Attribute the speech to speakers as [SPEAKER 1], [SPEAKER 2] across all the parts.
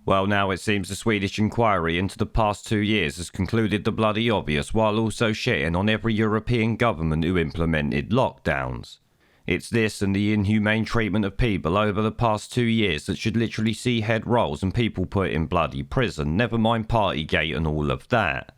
[SPEAKER 1] Well, now it seems the Swedish inquiry into the past 2 years has concluded the bloody obvious while also shitting on every European government who implemented lockdowns. It's this and the inhumane treatment of people over the past 2 years that should literally see head rolls and people put in bloody prison, never mind Partygate and all of that.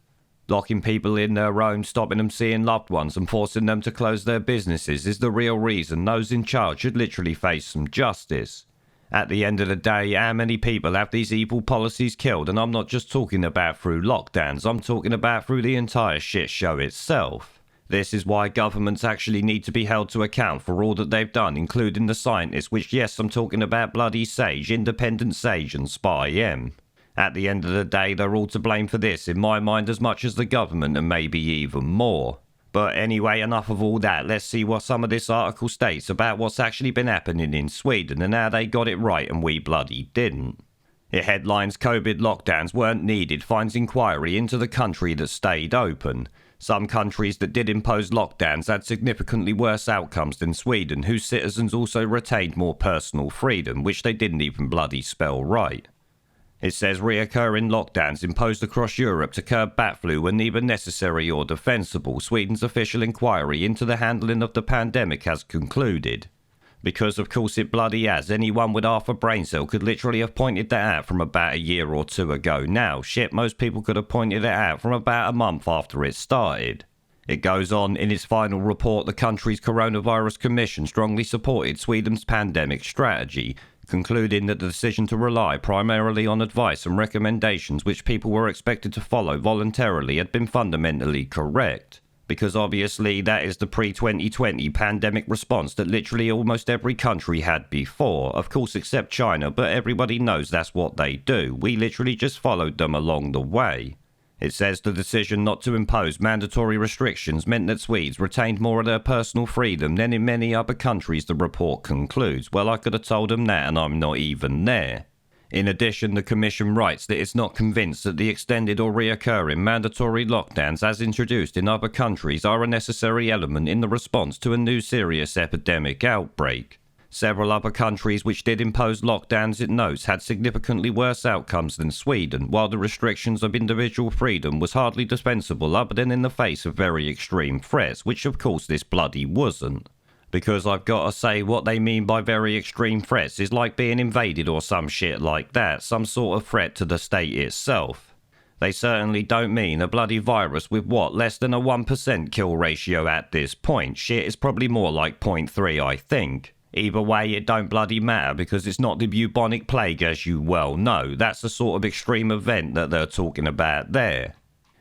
[SPEAKER 1] Locking people in their homes, stopping them seeing loved ones and forcing them to close their businesses is the real reason those in charge should literally face some justice. At the end of the day, how many people have these evil policies killed? And I'm not just talking about through lockdowns, I'm talking about through the entire shit show itself. This is why governments actually need to be held to account for all that they've done, including the scientists, which yes, I'm talking about bloody SAGE, Independent SAGE and spi-m. At the end of the day, they're all to blame for this, in my mind, as much as the government and maybe even more. But anyway, enough of all that. Let's see what some of this article states about what's actually been happening in Sweden and how they got it right and we bloody didn't. It headlines COVID lockdowns weren't needed, finds inquiry into the country that stayed open. Some countries that did impose lockdowns had significantly worse outcomes than Sweden, whose citizens also retained more personal freedom, which they didn't even bloody spell right. It says reoccurring lockdowns imposed across Europe to curb bat flu were neither necessary or defensible. Sweden's official inquiry into the handling of the pandemic has concluded. Because of course it bloody has, anyone with half a brain cell could literally have pointed that out from about a year or two ago now. Shit, most people could have pointed it out from about a month after it started. It goes on, in its final report, the country's coronavirus commission strongly supported Sweden's pandemic strategy, concluding that the decision to rely primarily on advice and recommendations which people were expected to follow voluntarily had been fundamentally correct. Because obviously that is the pre-2020 pandemic response that literally almost every country had before, of course except China, but everybody knows that's what they do. We literally just followed them along the way. It says the decision not to impose mandatory restrictions meant that Swedes retained more of their personal freedom than in many other countries, the report concludes. Well, I could have told them that and I'm not even there. In addition, the Commission writes that it's not convinced that the extended or reoccurring mandatory lockdowns as introduced in other countries are a necessary element in the response to a new serious epidemic outbreak. Several other countries which did impose lockdowns, it notes, had significantly worse outcomes than Sweden, while the restrictions of individual freedom was hardly dispensable other than in the face of very extreme threats, which of course this bloody wasn't. Because I've got to say, what they mean by very extreme threats is like being invaded or some shit like that, some sort of threat to the state itself. They certainly don't mean a bloody virus with what, less than a 1% kill ratio at this point. Shit, it's probably more like 0.3 I think. Either way, it don't bloody matter because it's not the bubonic plague as you well know. That's the sort of extreme event that they're talking about there.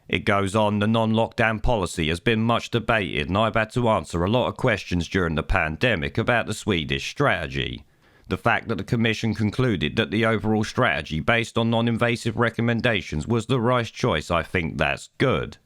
[SPEAKER 1] It goes on, the non-lockdown policy has been much debated and I've had to answer a lot of questions during the pandemic about the Swedish strategy. The fact that the Commission concluded that the overall strategy based on non-invasive recommendations was the right choice, I think that's good.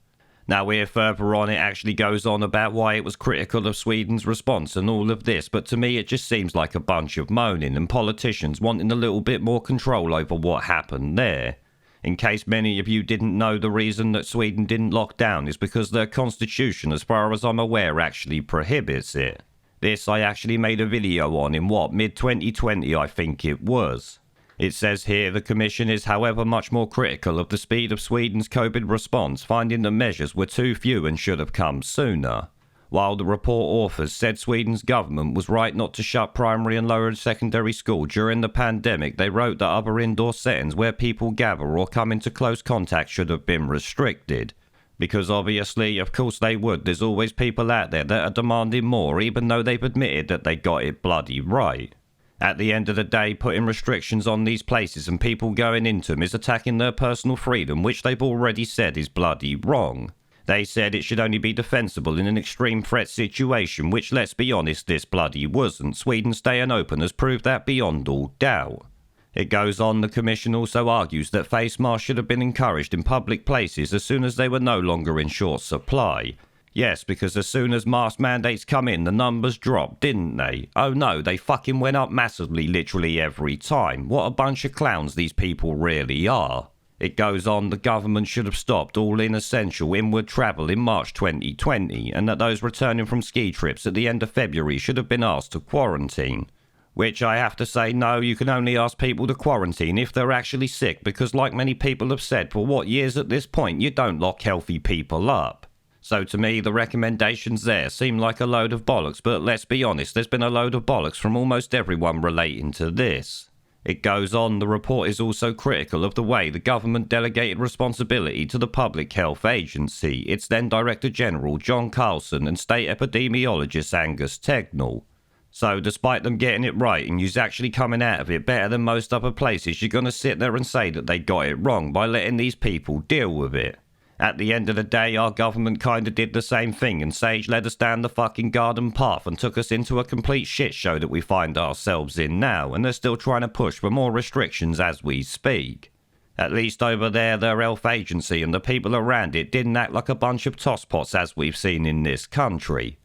[SPEAKER 1] Now here further on it actually goes on about why it was critical of Sweden's response and all of this, but to me it just seems like a bunch of moaning and politicians wanting a little bit more control over what happened there. In case many of you didn't know, the reason that Sweden didn't lock down is because their constitution, as far as I'm aware, actually prohibits it. This I actually made a video on in mid-2020 I think it was. It says here the Commission is however much more critical of the speed of Sweden's COVID response, finding the measures were too few and should have come sooner. While the report authors said Sweden's government was right not to shut primary and lower secondary school during the pandemic, they wrote that other indoor settings where people gather or come into close contact should have been restricted. Because obviously, of course they would, there's always people out there that are demanding more even though they've admitted that they got it bloody right. At the end of the day, putting restrictions on these places and people going into them is attacking their personal freedom, which they've already said is bloody wrong. They said it should only be defensible in an extreme threat situation, which let's be honest, this bloody wasn't. Sweden staying open has proved that beyond all doubt. It goes on, the Commission also argues that face masks should have been encouraged in public places as soon as they were no longer in short supply. Yes, because as soon as mask mandates come in, the numbers dropped, didn't they? Oh no, they fucking went up massively literally every time. What a bunch of clowns these people really are. It goes on, the government should have stopped all inessential inward travel in March 2020, and that those returning from ski trips at the end of February should have been asked to quarantine. Which I have to say, no, you can only ask people to quarantine if they're actually sick, because like many people have said for what years at this point, you don't lock healthy people up. So to me, the recommendations there seem like a load of bollocks, but let's be honest, there's been a load of bollocks from almost everyone relating to this. It goes on, the report is also critical of the way the government delegated responsibility to the Public Health Agency, its then Director General John Carlson and State Epidemiologist Angus Tegnall. So despite them getting it right and you's actually coming out of it better than most other places, you're going to sit there and say that they got it wrong by letting these people deal with it. At the end of the day, our government kinda did the same thing, and Sage led us down the fucking garden path and took us into a complete shit show that we find ourselves in now, and they're still trying to push for more restrictions as we speak. At least over there, their health agency and the people around it didn't act like a bunch of tosspots as we've seen in this country.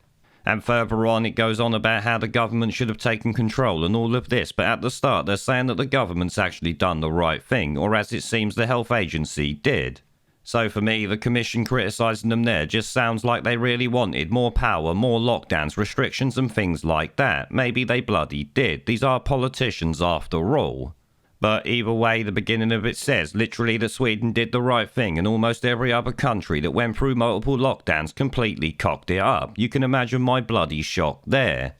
[SPEAKER 1] And further on, it goes on about how the government should have taken control and all of this, but at the start they're saying that the government's actually done the right thing, or as it seems the health agency did. So for me, the commission criticising them there just sounds like they really wanted more power, more lockdowns, restrictions and things like that. Maybe they bloody did. These are politicians after all. But either way, the beginning of it says literally that Sweden did the right thing, and almost every other country that went through multiple lockdowns completely cocked it up. You can imagine my bloody shock there.